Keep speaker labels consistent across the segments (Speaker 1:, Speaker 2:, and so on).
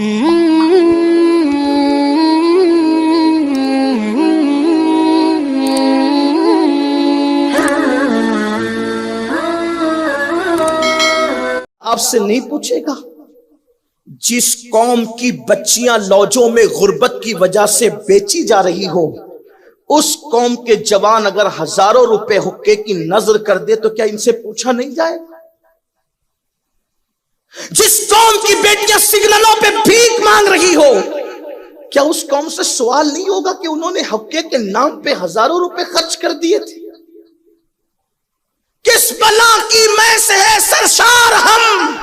Speaker 1: آپ سے نہیں پوچھے گا جس قوم کی بچیاں لوجوں میں غربت کی وجہ سے بیچی جا رہی ہو، اس قوم کے جوان اگر ہزاروں روپے حقے کی نظر کر دے تو کیا ان سے پوچھا نہیں جائے؟ جس قوم کی بیٹیاں سگنلوں پہ بھیک مانگ رہی ہو، کیا اس قوم سے سوال نہیں ہوگا کہ انہوں نے حقے کے نام پہ ہزاروں روپے خرچ کر دیے تھے؟ کس بلا کی میں سے ہے سرشار ہم،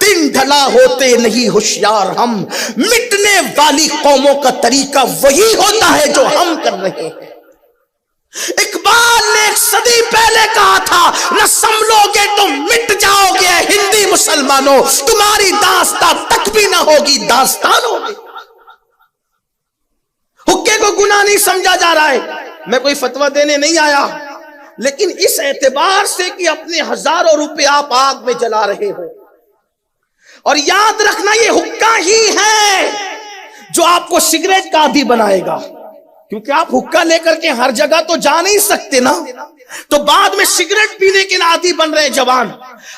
Speaker 1: دن ڈھلا ہوتے نہیں ہوشیار ہم، مٹنے والی قوموں کا طریقہ وہی ہوتا ہے جو ہم کر رہے ہیں۔ اقبال نے ایک صدی پہلے کہا تھا، نہ سنبھلو گے تو مٹ جاؤ گے ہندی مسلمانوں، تمہاری داستان تک بھی نہ ہوگی داستان ہوگی۔ حقے کو گناہ نہیں سمجھا جا رہا ہے، میں کوئی فتویٰ دینے نہیں آیا، لیکن اس اعتبار سے کہ اپنے ہزاروں روپے آپ آگ میں جلا رہے ہو، اور یاد رکھنا یہ حقہ ہی ہے جو آپ کو سگریٹ کا عادی بنائے گا، کیونکہ آپ حقہ لے کر کے ہر جگہ تو جا نہیں سکتے نا، تو بعد میں سگریٹ پینے کے عادی بن رہے جوان،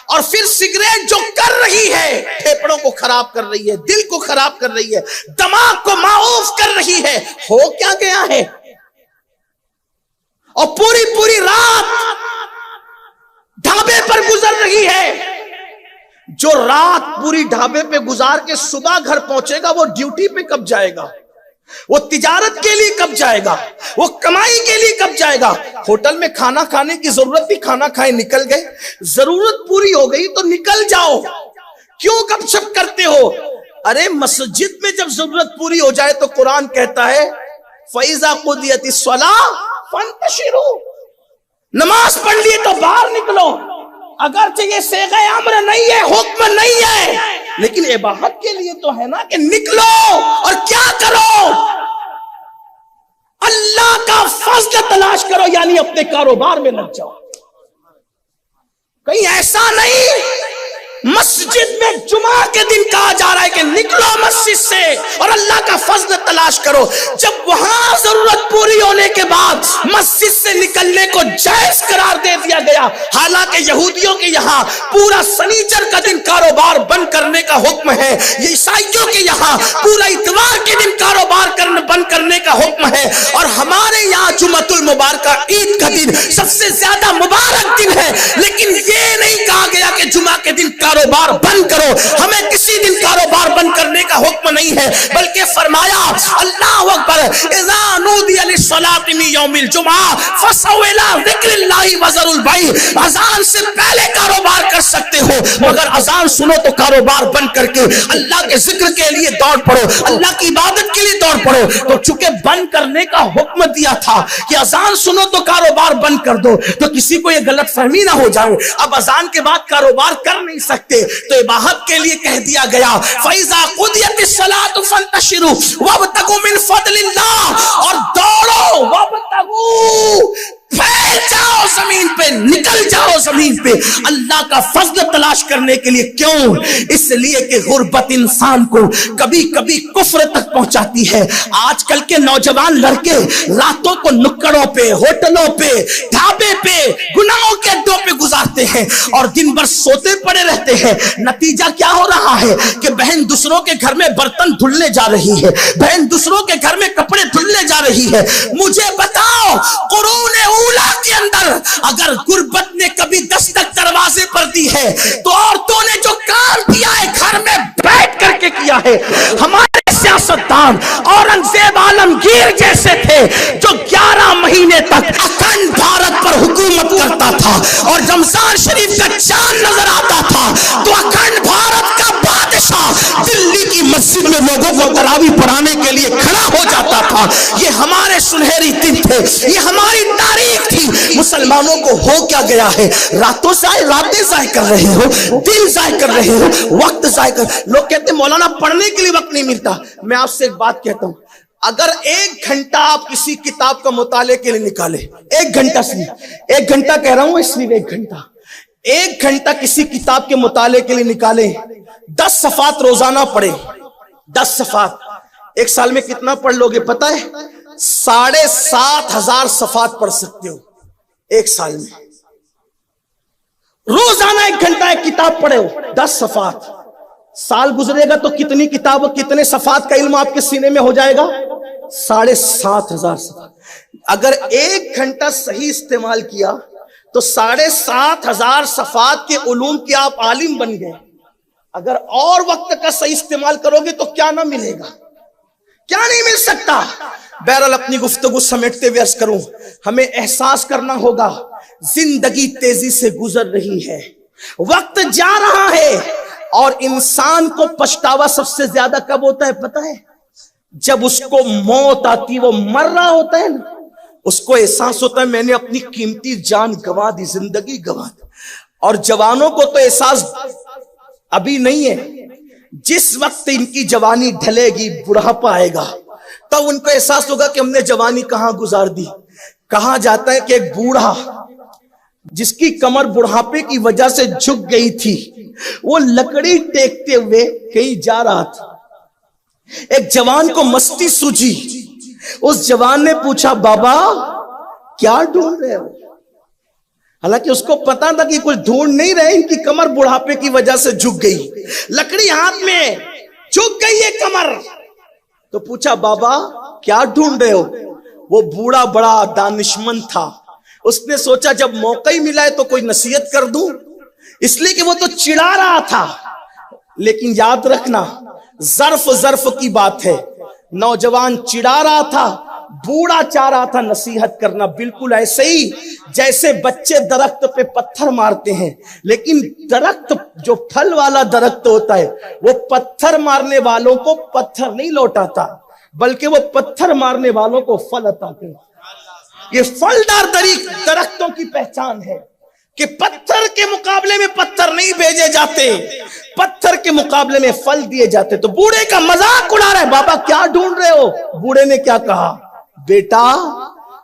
Speaker 1: اور پھر سگریٹ جو کر رہی ہے پھیپڑوں کو خراب کر رہی ہے، دل کو خراب کر رہی ہے، دماغ کو معوف کر رہی ہے، ہو کیا گیا ہے؟ اور پوری پوری رات ڈھابے پر گزر رہی ہے۔ جو رات پوری ڈھابے پہ گزار کے صبح گھر پہنچے گا وہ ڈیوٹی پہ کب جائے گا؟ وہ تجارت کے لیے کب جائے گا؟ وہ کمائی کے لیے کب جائے گا؟ ہوٹل میں کھانا کھانے کی ضرورت تھی، کھانا کھائے نکل گئے، ضرورت پوری ہو گئی تو نکل جاؤ، کیوں گپ شپ کرتے ہو؟ ارے مسجد میں جب ضرورت پوری ہو جائے تو قرآن کہتا ہے فَإِذَا قُضِيَتِ الصَّلَاةُ فَانْتَشِرُوا، نماز پڑھ لیے تو باہر نکلو۔ اگرچہ یہ صیغہ امر نہیں ہے، حکم نہیں ہے، لیکن اباحت کے لیے تو ہے نا کہ نکلو اور کیا کرو؟ اللہ کا فضل تلاش کرو، یعنی اپنے کاروبار میں لگ جاؤ۔ کہیں ایسا نہیں مسجد میں جمعہ کے دن کہا جا رہا ہے کہ نکلو مسجد سے اور اللہ کا فضل تلاش کرو، جب وہاں ضرورت پوری ہونے کے بعد مسجد سے نکلنے کو جائز قرار دے دیا گیا، حالانکہ یہودیوں کے یہاں پورا سنیچر کا دن کاروبار بند کرنے کا حکم ہے، یہ عیسائیوں کے یہاں پورا اتوار کے دن کاروبار بند کرنے کا حکم ہے، اور ہمارے یہاں جمعۃ المبارکہ عید کا دن سب سے زیادہ مبارک دن ہے، لیکن یہ نہیں کہا گیا کہ جمعہ کے دن کاروبار بند کرو، ہمیں کسی دن کاروبار بند کرنے کا حکم نہیں ہے، بلکہ فرمایا اللہ اکبر اذا نودی للصلاۃ من یوم الجمعہ فسعوا الی ذکر اللہ وذروا البیع، اذان سے پہلے کاروبار کر سکتے ہو، مگر اذان سنو تو کاروبار بند کر کے اللہ کے ذکر کے لیے دوڑ پڑو، اللہ کی عبادت کے لیے دوڑ پڑو۔ تو چونکہ بند کرنے کا حکم دیا تھا کہ اذان سنو تو کاروبار بند کر دو، تو کسی کو یہ غلط فہمی نہ ہو جائے اب اذان کے بعد کاروبار کر نہیں سکتے، تو اباحت کے لیے کہہ دیا گیا فَإِذَا قُضِيَتِ الصَّلَاةُ فَانْتَشِرُوا وَابْتَغُوا مِنْ فَضْلِ اللَّهِ، اور دوڑو، وَابْتَغُوا، پھیل جاؤ زمین پہ، نکل جاؤ زمین پہ اللہ کا فضل تلاش کرنے کے لیے۔ کیوں؟ اس لیے کہ غربت انسان کو کبھی کبھی کفر تک پہنچاتی ہے۔ آج کل کے نوجوان لڑکے راتوں کو نکڑوں پہ، ہوٹلوں پہ، ڈھابے پہ، گناہوں کے اڈوں پہ گزارتے ہیں اور دن بھر سوتے پڑے رہتے ہیں۔ نتیجہ کیا ہو رہا ہے کہ بہن دوسروں کے گھر میں برتن دھلنے جا رہی ہے، بہن دوسروں کے گھر میں کپڑے دھلنے جا رہی ہے۔ مجھے بتاؤ قرون اولا کے اندر اگر غربت نے کبھی دستک دروازے پر دی ہے تو عورتوں نے جو کام کیا ہے گھر میں بیٹھ کر کے کیا ہے۔ ہمارے سیاستدان اورنگزیب عالمگیر جیسے تھے جو 11 مہینے تک اکھنڈ بھارت پر حکومت کرتا تھا، اور رمضان شریف کا چاند نظر آتا تھا تو اکھنڈ بھارت کا بادشاہ دلی کی مسجد میں لوگوں کو تراویح پڑھانے کے لیے کھڑا ہو جاتا تھا۔ یہ ہمارے سنہری دن تھے، یہ ہماری تاریخ تھی۔ مسلمانوں کو ہو کیا گیا ہے؟ راتوں راتیں ضائع کر رہے ہو، دن ضائع کر رہے ہو، وقت ضائع کر۔ لوگ کہتے ہیں مولانا پڑھنے کے لیے وقت نہیں ملتا۔ میں آپ سے ایک بات کہتا ہوں، اگر 1 گھنٹہ آپ کسی کتاب کا مطالعے کے لیے نکالے، 1 گھنٹہ سے 1 گھنٹہ کہہ رہا ہوں اس لیے 1 گھنٹہ کسی کتاب کے مطالعے کے لیے نکالے، 10 صفحات روزانہ پڑھے، 10 صفحات. ایک سال میں کتنا پڑھ لو گے پتا ہے؟ 7,500 صفحات پڑھ سکتے ہو ایک سال میں. روزانہ 1 گھنٹہ ایک کتاب پڑھے ہو 10 صفحات. سال گزرے گا تو کتنی کتاب کتنے صفحات کا علم آپ کے سینے میں ہو جائے گا؟ 7,500 صفحات. اگر 1 گھنٹہ صحیح استعمال کیا تو 7,500 صفحات کے علوم کے آپ عالم بن گئے. اگر اور وقت کا صحیح استعمال کرو گے تو کیا نہ ملے گا؟ کیا نہیں مل سکتا؟ بہرحال اپنی گفتگو سمیٹتے ہوئے عرض کروں، ہمیں احساس کرنا ہوگا زندگی تیزی سے گزر رہی ہے، وقت جا رہا ہے، اور انسان کو پچھتاوا سب سے زیادہ کب ہوتا ہے پتہ ہے؟ جب اس کو موت آتی، وہ مر رہا ہوتا ہے نا، اس کو احساس ہوتا ہے میں نے اپنی قیمتی جان گوا دی، زندگی گوا دی. اور جوانوں کو تو احساس ابھی نہیں ہے. جس وقت ان کی جوانی ڈھلے گی، بڑھاپا آئے گا، تب ان کو احساس ہوگا کہ ہم نے جوانی کہاں گزار دی. کہا جاتا ہے کہ ایک بوڑھا جس کی کمر بڑھاپے کی وجہ سے جھک گئی تھی، وہ لکڑی ٹیکتے ہوئے کہیں جا رہا تھا. ایک جوان کو مستی سوجی. اس جوان نے پوچھا بابا کیا ڈھونڈ رہے ہو؟ حالانکہ اس کو پتا تھا کہ کچھ ڈھونڈ نہیں رہے، ان کی کمر بڑھاپے کی وجہ سے جھک گئی، لکڑی ہاتھ میں جھک گئی ہے کمر. تو پوچھا بابا کیا ڈھونڈ رہے ہو؟ وہ بوڑھا بڑا دانشمند تھا. اس نے سوچا جب موقع ہی ملا ہے تو کوئی نصیحت کر دوں، اس لیے کہ وہ تو چڑھا رہا تھا. لیکن یاد رکھنا ظرف کی بات ہے. نوجوان چڑھا رہا تھا، بوڑھا چاہ رہا تھا نصیحت کرنا. بالکل ایسے ہی جیسے بچے درخت پہ پتھر مارتے ہیں، لیکن درخت جو پھل والا درخت ہوتا ہے وہ پتھر مارنے والوں کو پتھر نہیں لوٹاتا، بلکہ وہ پتھر مارنے والوں کو پھل عطا کرتا. یہ پھلدار درختوں کی پہچان ہے کہ پتھر کے مقابلے میں پتھر نہیں بھیجے جاتے، پتھر کے مقابلے میں پھل دیے جاتے. تو بوڑھے کا مذاق اڑا رہا ہے، بابا کیا ڈھونڈ رہے ہو؟ بوڑھے نے کیا کہا؟ بیٹا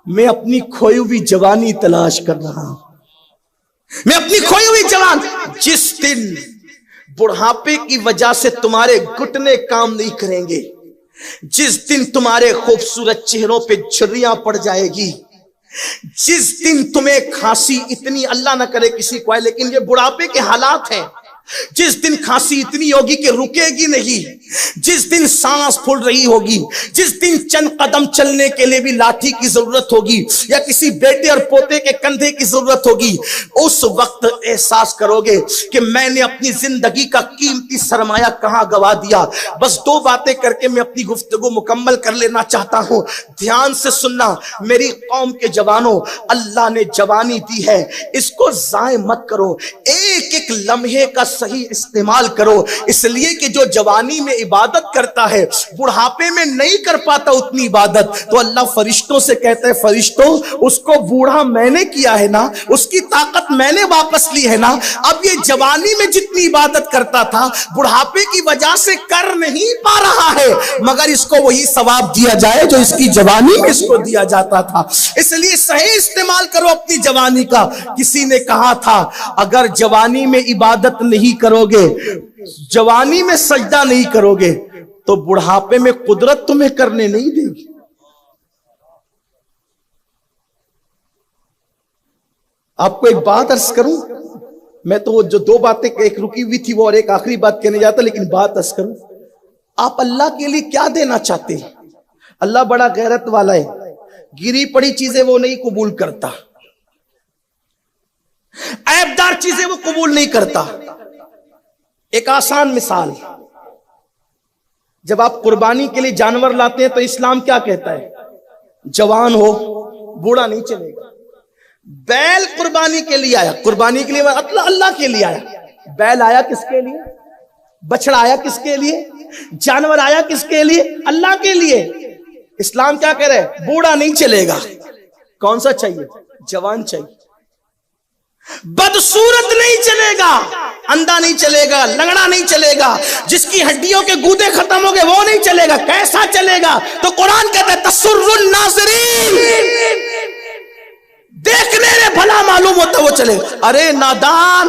Speaker 1: میں اپنی کھوئی ہوئی جوانی تلاش کر رہا ہوں، میں اپنی کھوئی ہوئی جوان. جس دن بڑھاپے کی وجہ سے تمہارے گھٹنے کام نہیں کریں گے، جس دن تمہارے خوبصورت چہروں پہ جھریاں پڑ جائے گی، جس دن تمہیں کھانسی اتنی، اللہ نہ کرے کسی کو ہے لیکن یہ بڑھاپے کے حالات ہیں، جس دن کھانسی اتنی ہوگی کہ رکے گی نہیں، جس دن سانس پھول رہی ہوگی، جس دن چند قدم چلنے کے لیے بھی لاٹھی کی ضرورت ہوگی یا کسی بیٹے اور پوتے کے کندھے کی ضرورت ہوگی، اس وقت احساس کرو گے کہ میں نے اپنی زندگی کا قیمتی سرمایہ کہاں گوا دیا. بس 2 باتیں کر کے میں اپنی گفتگو مکمل کر لینا چاہتا ہوں. دھیان سے سننا میری قوم کے جوانوں، اللہ نے جوانی دی ہے، اس کو ضائع مت کرو. ایک ایک لمحے کا صحیح استعمال کرو. اس لیے کہ جو جوانی میں عبادت کرتا ہے بڑھاپے میں نہیں کر پاتا اتنی عبادت، تو اللہ فرشتوں سے کہتا ہے فرشتوں اس کو بوڑھا میں نے کیا ہے نا، اس کی طاقت میں نے واپس لی ہے نا، اب یہ جوانی میں جتنی عبادت کرتا تھا بڑھاپے کی وجہ سے کر نہیں پا رہا ہے، مگر اس کو وہی ثواب دیا جائے جو اس کی جوانی میں اس کو دیا جاتا تھا. اس لیے صحیح استعمال کرو اپنی جوانی کا. کسی نے کہا تھا اگر جوانی میں عبادت نہیں کرو گے، جوانی میں سجدہ نہیں کرو گے تو بڑھاپے میں قدرت تمہیں کرنے نہیں دے گی. آپ کو ایک بات عرض کروں، میں تو وہ جو 2 باتیں ایک رکی ہوئی تھی وہ اور ایک آخری بات کہنے جاتا، لیکن بات عرض کروں، آپ اللہ کے لیے کیا دینا چاہتے ہیں؟ اللہ بڑا غیرت والا ہے، گری پڑی چیزیں وہ نہیں قبول کرتا، عیبدار چیزیں وہ قبول نہیں کرتا. ایک آسان مثال، جب آپ قربانی کے لیے جانور لاتے ہیں تو اسلام کیا کہتا ہے؟ جوان ہو، بوڑھا نہیں چلے گا. بیل قربانی کے لیے آیا، قربانی کے لیے اللہ کے لیے آیا. بیل آیا کس کے لیے؟ بچڑا آیا کس کے لیے؟ جانور آیا کس کے لیے؟ اللہ کے لیے. اسلام کیا کہہ رہے ہیں؟ بوڑھا نہیں چلے گا. کون سا چاہیے؟ جوان چاہیے. بدصورت نہیں چلے گا، اندھا نہیں چلے گا، لنگڑا نہیں چلے گا، جس کی ہڈیوں کے گودے ختم ہو گئے وہ نہیں چلے گا. کیسا چلے گا؟ تو قرآن کہتا ہے تسر الناظرین، دیکھنے میں بھلا معلوم ہوتا وہ چلے گا. ارے نادان،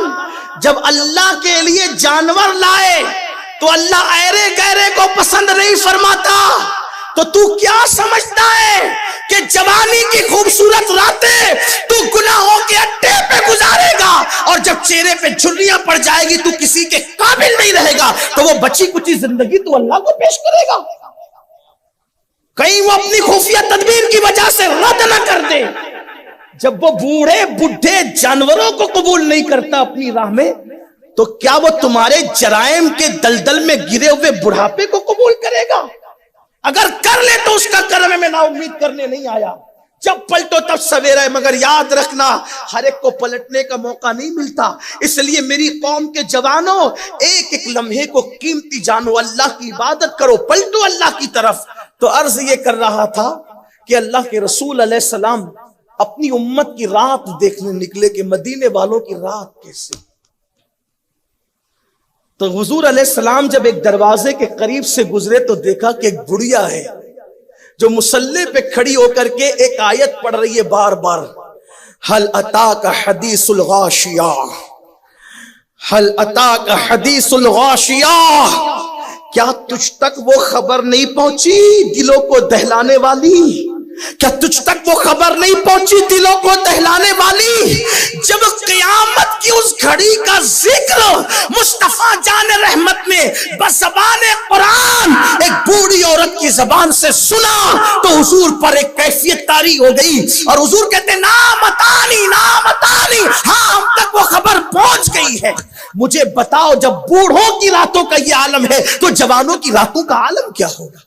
Speaker 1: جب اللہ کے لیے جانور لائے تو اللہ ایرے گہرے کو پسند فرماتا تو تو کیا سمجھتا ہے کہ جوانی کی خوبصورت راتیں تو گناہوں کے اڈے پہ گزارے گا، اور جب چہرے پہ جھریاں پڑ جائے گی تو کسی کے قابل نہیں رہے گا، تو وہ بچی کچی زندگی تو اللہ کو پیش کرے گا، کہیں وہ اپنی خفیہ تدبیر کی وجہ سے رد نہ کر دے۔ جب وہ بوڑھے بڈھے جانوروں کو قبول نہیں کرتا اپنی راہ میں، تو کیا وہ تمہارے جرائم کے دلدل میں گرے ہوئے بڑھاپے کو قبول کرے گا؟ اگر کر لے تو اس کا کرم میں نا امید کرنے نہیں آیا، جب پلٹو تب سویرا ہے، مگر یاد رکھنا ہر ایک کو پلٹنے کا موقع نہیں ملتا، اس لیے میری قوم کے جوانوں ایک ایک لمحے کو قیمتی جانو، اللہ کی عبادت کرو، پلٹو اللہ کی طرف۔ تو عرض یہ کر رہا تھا کہ اللہ کے رسول علیہ السلام اپنی امت کی رات دیکھنے نکلے کہ مدینے والوں کی رات کیسے۔ تو حضور علیہ السلام جب ایک دروازے کے قریب سے گزرے تو دیکھا کہ ایک بڑھیا ہے جو مصلی پہ کھڑی ہو کر کے ایک آیت پڑھ رہی ہے بار بار، ہل اتاک حدیث الغاشیہ، ہل اتاک حدیث الغاشیہ، کیا تجھ تک وہ خبر نہیں پہنچی دلوں کو دہلانے والی؟ کیا تجھ تک وہ خبر نہیں پہنچی دلوں کو دہلانے والی؟ جب قیامت کی اس گھڑی کا ذکر مصطفیٰ جان رحمت نے بزبان قرآن ایک بوڑھی عورت کی زبان سے سنا تو حضور پر ایک کیفیت طاری ہو گئی، اور حضور کہتے ہیں نامتانی نامتانی، ہاں ہم تک وہ خبر پہنچ گئی ہے۔ مجھے بتاؤ جب بوڑھوں کی راتوں کا یہ عالم ہے تو جوانوں کی راتوں کا عالم کیا ہوگا؟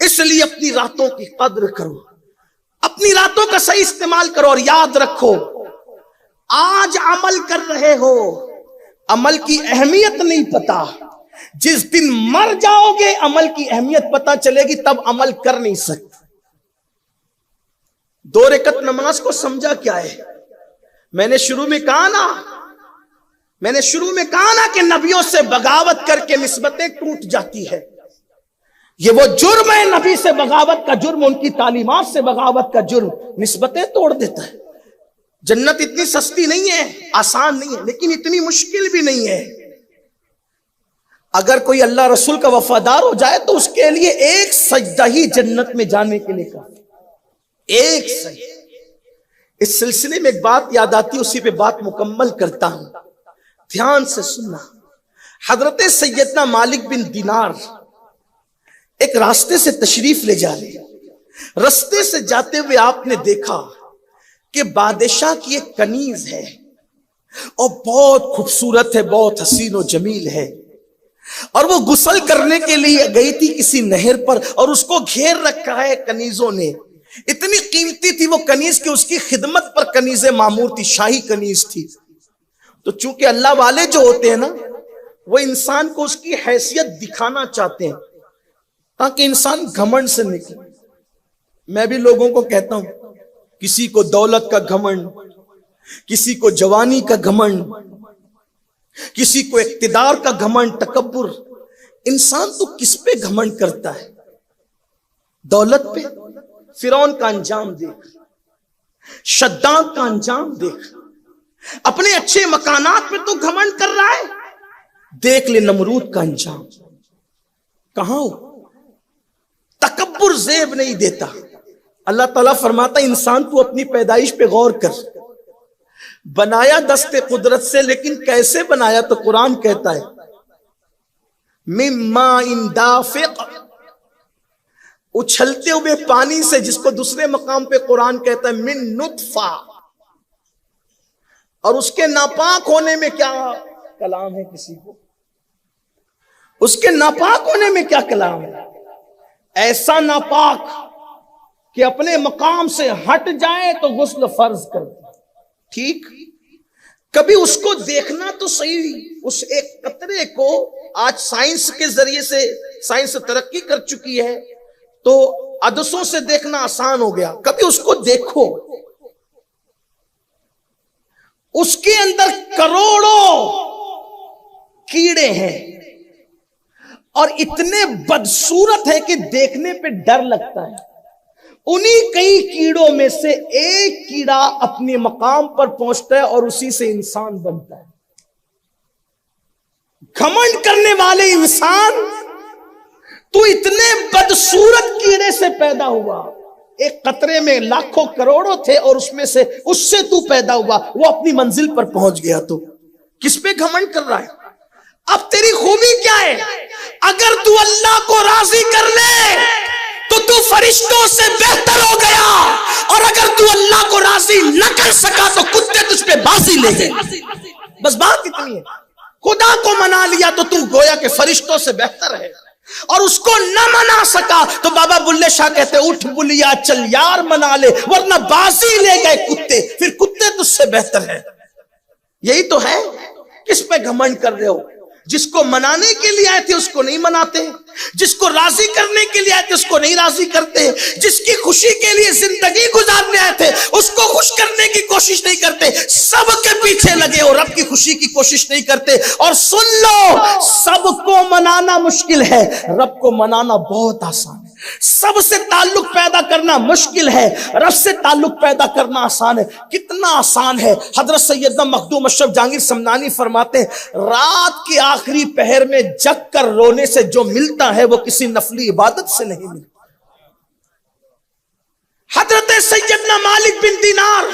Speaker 1: اس لیے اپنی راتوں کی قدر کرو، اپنی راتوں کا صحیح استعمال کرو، اور یاد رکھو آج عمل کر رہے ہو، عمل کی اہمیت نہیں پتا، جس دن مر جاؤ گے عمل کی اہمیت پتا چلے گی، تب عمل کر نہیں سکتے۔ 2 رکعت نماز کو سمجھا کیا ہے؟ میں نے شروع میں کہا نا کہ نبیوں سے بغاوت کر کے نسبتیں ٹوٹ جاتی ہے، یہ وہ جرم ہے، نبی سے بغاوت کا جرم، ان کی تعلیمات سے بغاوت کا جرم نسبتیں توڑ دیتا ہے۔ جنت اتنی سستی نہیں ہے، آسان نہیں ہے، لیکن اتنی مشکل بھی نہیں ہے۔ اگر کوئی اللہ رسول کا وفادار ہو جائے تو اس کے لیے ایک سجدہ ہی جنت میں جانے کے لیے کافی، ایک سجدہ۔ اس سلسلے میں ایک بات یاد آتی، اسی پہ بات مکمل کرتا ہوں، دھیان سے سننا۔ حضرت سیدنا مالک بن دینار ایک راستے سے تشریف لے جا رہے، راستے سے جاتے ہوئے آپ نے دیکھا کہ بادشاہ کی ایک کنیز ہے اور بہت خوبصورت ہے، بہت حسین و جمیل ہے، اور وہ غسل کرنے کے لیے گئی تھی کسی نہر پر، اور اس کو گھیر رکھا ہے کنیزوں نے، اتنی قیمتی تھی وہ کنیز کہ اس کی خدمت پر کنیزیں معمور تھی، شاہی کنیز تھی۔ تو چونکہ اللہ والے جو ہوتے ہیں نا، وہ انسان کو اس کی حیثیت دکھانا چاہتے ہیں تاکہ انسان گھمنڈ سے نکلے۔ میں بھی لوگوں کو کہتا ہوں، کسی کو دولت کا گھمنڈ، کسی کو جوانی کا گھمنڈ، کسی کو اقتدار کا گھمنڈ، تکبر۔ انسان تو کس پہ گھمنڈ کرتا ہے؟ دولت پہ؟ فرعون کا انجام دیکھ، شداد کا انجام دیکھ، اپنے اچھے مکانات پہ تو گھمنڈ کر رہا ہے، دیکھ لے نمرود کا انجام کہاں ہو؟ تکبر زیب نہیں دیتا۔ اللہ تعالیٰ فرماتا ہے انسان تو اپنی پیدائش پہ غور کر، بنایا دست قدرت سے، لیکن کیسے بنایا؟ تو قرآن کہتا ہے مما ان دافق، اچھلتے ہوئے پانی سے، جس کو دوسرے مقام پہ قرآن کہتا ہے من نطفہ، اور اس کے ناپاک ہونے میں کیا کلام ہے کسی کو؟ اس کے ناپاک ہونے میں کیا کلام ہے؟ ایسا ناپاک کہ اپنے مقام سے ہٹ جائے تو غسل فرض کر دے۔ ٹھیک، کبھی اس کو دیکھنا تو صحیح، اس ایک قطرے کو آج سائنس کے ذریعے سے، سائنس ترقی کر چکی ہے تو عدسوں سے دیکھنا آسان ہو گیا، کبھی اس کو دیکھو، اس کے اندر کروڑوں کیڑے ہیں اور اتنے بدصورت ہے کہ دیکھنے پہ ڈر لگتا ہے۔ انہی کئی کیڑوں میں سے ایک کیڑا اپنے مقام پر پہنچتا ہے اور اسی سے انسان بنتا ہے۔ گھمنڈ کرنے والے انسان تو اتنے بدصورت کیڑے سے پیدا ہوا، ایک قطرے میں لاکھوں کروڑوں تھے اور اس سے تو پیدا ہوا، وہ اپنی منزل پر پہنچ گیا، تو کس پہ گھمنڈ کر رہا ہے؟ اب تیری خوبی کیا ہے؟ اگر تو اللہ کو راضی کر لے تو فرشتوں سے بہتر ہو گیا، اور اگر تو اللہ کو راضی نہ کر سکا تو کتے تجھ پہ بازی لے گئے۔ بس بات اتنی ہے، خدا کو منا لیا تو گویا کہ فرشتوں سے بہتر ہے، اور اس کو نہ منا سکا تو بابا بلے شاہ کہتے اٹھ بلیا چل یار منا لے، ورنہ بازی لے گئے کتے، پھر کتے تجھ سے بہتر ہے۔ یہی تو ہے، کس پہ گھمنڈ کر رہے ہو؟ جس کو منانے کے لیے آئے تھے اس کو نہیں مناتے، جس کو راضی کرنے کے لیے آئے تھے اس کو نہیں راضی کرتے، جس کی خوشی کے لیے زندگی گزارنے آئے تھے اس کو خوش کرنے کی کوشش نہیں کرتے، سب کے پیچھے لگے اور رب کی خوشی کی کوشش نہیں کرتے۔ اور سن لو، سب کو منانا مشکل ہے، رب کو منانا بہت آسان ہے۔ سب سے تعلق پیدا کرنا مشکل ہے، رب سے تعلق پیدا کرنا آسان ہے۔ کتنا آسان ہے؟ حضرت سیدنا مخدوم اشرف جہانگیر سمنانی فرماتے ہیں، رات کی آخری پہر میں جگ کر رونے سے جو ملتا ہے وہ کسی نفلی عبادت سے نہیں ملتا۔ حضرت سیدنا مالک بن دینار،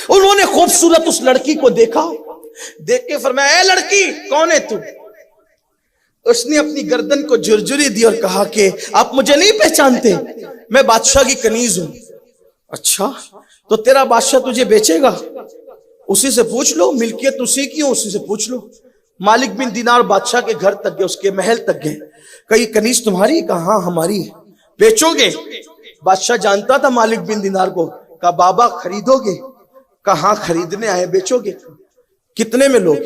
Speaker 1: انہوں نے خوبصورت اس لڑکی کو دیکھا، دیکھ کے فرمایا، اے لڑکی کون ہے تو؟ اس نے اپنی گردن کو جھرجھری دی اور کہا کہ آپ مجھے نہیں پہچانتے، میں بادشاہ کی کنیز ہوں۔ اچھا، تو تیرا بادشاہ تجھے بیچے گا؟ اسی سے پوچھ لو، ملکیت اسی کی ہوں، اسی سے پوچھ لو۔ مالک بن دینار بادشاہ کے گھر تک گئے، اس کے محل تک گئے، کہ یہ کنیز تمہاری؟ کہا ہاں ہماری ہے۔ بیچو گے؟ بادشاہ جانتا تھا مالک بن دینار کو، کہا بابا خریدو گے؟ کہا ہاں خریدنے آئے، بیچو گے؟ کتنے میں لوگ؟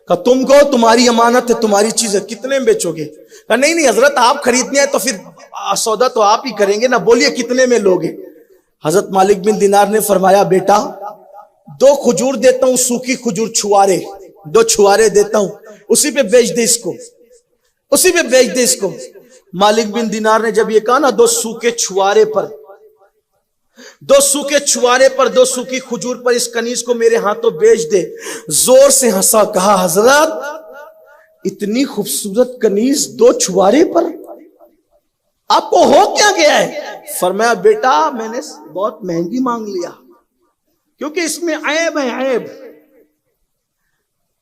Speaker 1: کہا تم کو تمہاری امانت ہے، تمہاری چیز ہے، کتنے میں بیچو گے؟ کہا نہیں نہیں حضرت آپ خریدنے آئے تو پھر سودا تو آپ ہی کریں گے نا، بولیے کتنے میں لوگے؟ حضرت مالک بن دینار نے فرمایا، بیٹا 2 کھجور دیتا ہوں، سوکھی کھجور چھوارے، 2 چھوارے دیتا ہوں، اسی پہ بیچ دے اس کو، اسی پہ بیچ دے اس کو۔ مالک بن دینار نے جب یہ کہا نا 2 سوکھے چھوارے پر، 2 سوکھے چھوارے پر، 2 سوکھی کھجور پر اس کنیز کو میرے ہاتھوں بیچ دے، زور سے ہنسا، کہا حضرت اتنی خوبصورت کنیز 2 چھوارے پر؟ آپ کو ہو کیا گیا ہے؟ فرمایا بیٹا میں نے بہت مہنگی مانگ لیا، کیونکہ اس میں عیب ہے، عیب۔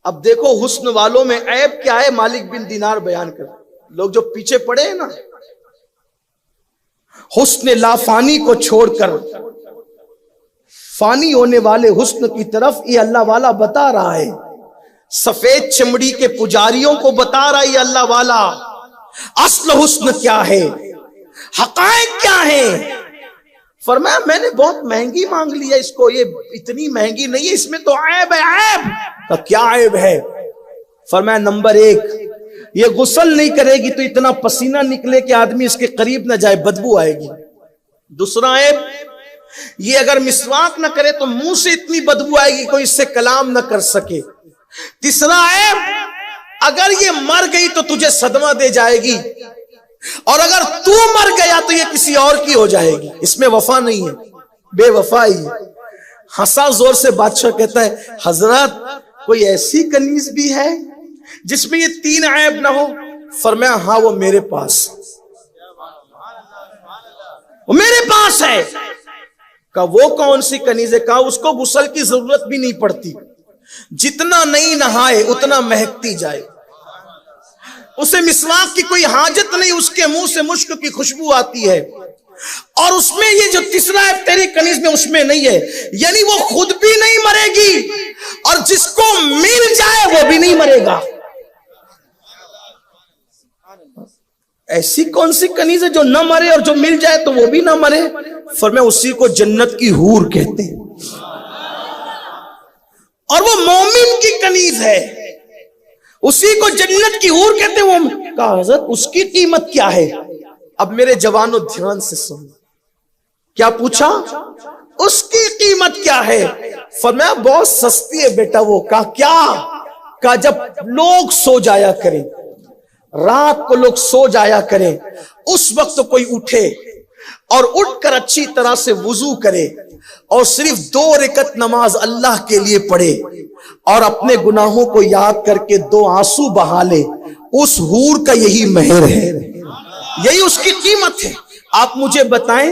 Speaker 1: اب دیکھو حسن والوں میں عیب کیا ہے، مالک بن دینار بیان کر، لوگ جو پیچھے پڑے ہیں نا، حسن لافانی کو چھوڑ کر فانی ہونے والے حسن کی طرف یہ اللہ والا بتا رہا ہے، سفید چمڑی کے پجاریوں کو بتا رہا ہے یہ اللہ والا اصل حسن کیا ہے، حقائق کیا ہے۔ فرمایا میں نے بہت مہنگی مانگ لیا اس کو، یہ اتنی مہنگی نہیں ہے، اس میں تو عیب ہے، عیب۔ کہ کیا عیب ہے؟ فرمایا نمبر 1، یہ غسل نہیں کرے گی تو اتنا پسینہ نکلے کہ آدمی اس کے قریب نہ جائے، بدبو آئے گی۔ دوسرا عیب، یہ اگر مسواک نہ کرے تو منہ سے اتنی بدبو آئے گی کوئی اس سے کلام نہ کر سکے۔ تیسرا عیب، اگر یہ مر گئی تو تجھے صدمہ دے جائے گی، اور اگر تو مر گیا تو یہ کسی اور کی ہو جائے گی، اس میں وفا نہیں ہے، بے وفائی ہے۔ ہنسا زور سے بادشاہ، کہتا ہے حضرت کوئی ایسی کنیز بھی ہے جس میں یہ 3 عیب نہ ہو؟ فرمایا ہاں وہ میرے پاس، وہ میرے پاس ہے۔ کہا وہ کون سی کنیز ہے؟ کہا اس کو غسل کی ضرورت بھی نہیں پڑتی، جتنا نہیں نہائے اتنا مہکتی جائے، اسے مسواک کی کوئی حاجت نہیں، اس کے منہ سے مشک کی خوشبو آتی ہے، اور اس میں یہ جو تیسرا ہے تیری کنیز میں اس میں نہیں ہے، یعنی وہ خود بھی نہیں مرے گی اور جس کو مل جائے وہ بھی نہیں مرے گا۔ ایسی کون سی کنیز ہے جو نہ مرے اور جو مل جائے تو وہ بھی نہ مرے؟ فرمایا اسی کو جنت کی حور کہتے ہیں، اور وہ مومن کی کنیز ہے، اسی کو جنت کی حور کہتے ہیں۔ وہ کہا حضرت اس کی قیمت کیا ہے؟ اب میرے جوانوں دھیان سے سن، کیا پوچھا؟ اس کی قیمت کیا ہے؟ فرمایا بہت سستی ہے بیٹا وہ۔ کہا کیا؟ کہا جب لوگ سو جایا کریں، رات کو لوگ سو جایا کریں، اس وقت کوئی اٹھے اور اٹھ کر اچھی طرح سے وضو کرے اور صرف 2 رکعت نماز اللہ کے لیے پڑھے اور اپنے گناہوں کو یاد کر کے 2 آنسو بہا لے، اس حور کا یہی مہر ہے۔ یہی اس کی قیمت ہے۔ آپ مجھے بتائیں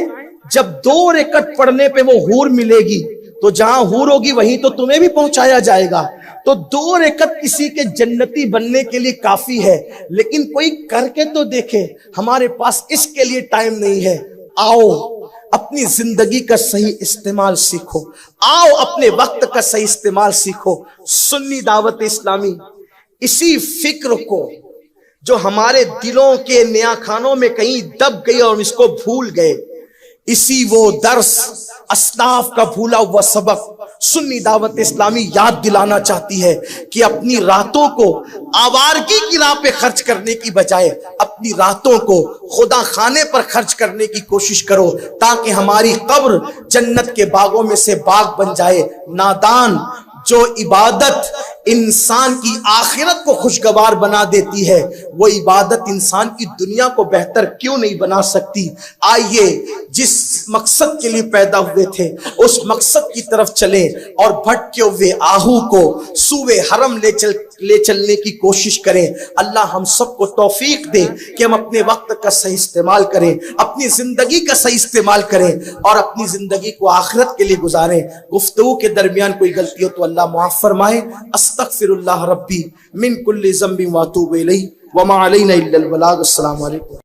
Speaker 1: جب 2 رکعت پڑھنے پہ وہ حور ملے گی تو جہاں حور ہوگی وہیں تو تمہیں بھی پہنچایا جائے گا۔ تو 2 رکعت کسی کے جنتی بننے کے لیے کافی ہے، لیکن کوئی کر کے تو دیکھے۔ ہمارے پاس اس کے لیے ٹائم نہیں ہے۔ آؤ اپنی زندگی کا صحیح استعمال سیکھو، آؤ اپنے وقت کا صحیح استعمال سیکھو۔ سنی دعوت اسلامی اسی فکر کو جو ہمارے دلوں کے نیا خانوں میں کہیں دب گئی اور اس کو بھول گئے، اسی وہ درس اسلاف کا بھولا ہوا سبق سنی دعوت اسلامی یاد دلانا چاہتی ہے کہ اپنی راتوں کو آوارگی کی راہ پہ خرچ کرنے کی بجائے اپنی راتوں کو خدا خانے پر خرچ کرنے کی کوشش کرو، تاکہ ہماری قبر جنت کے باغوں میں سے باغ بن جائے۔ نادان جو عبادت انسان کی آخرت کو خوشگوار بنا دیتی ہے، وہ عبادت انسان کی دنیا کو بہتر کیوں نہیں بنا سکتی؟ آئیے جس مقصد کے لیے پیدا ہوئے تھے اس مقصد کی طرف چلیں اور بھٹکے ہوئے آہو کو سوئے حرم لے چلنے کی کوشش کریں۔ اللہ ہم سب کو توفیق دے کہ ہم اپنے وقت کا صحیح استعمال کریں، اپنی زندگی کا صحیح استعمال کریں اور اپنی زندگی کو آخرت کے لیے گزاریں۔ گفتگو کے درمیان کوئی غلطی ہو تو اللہ معاف فرمائے۔ استغفر اللہ ربی من کل ذنب واتوب الیہ وما علینا الا البلاغ۔ السلام علیکم۔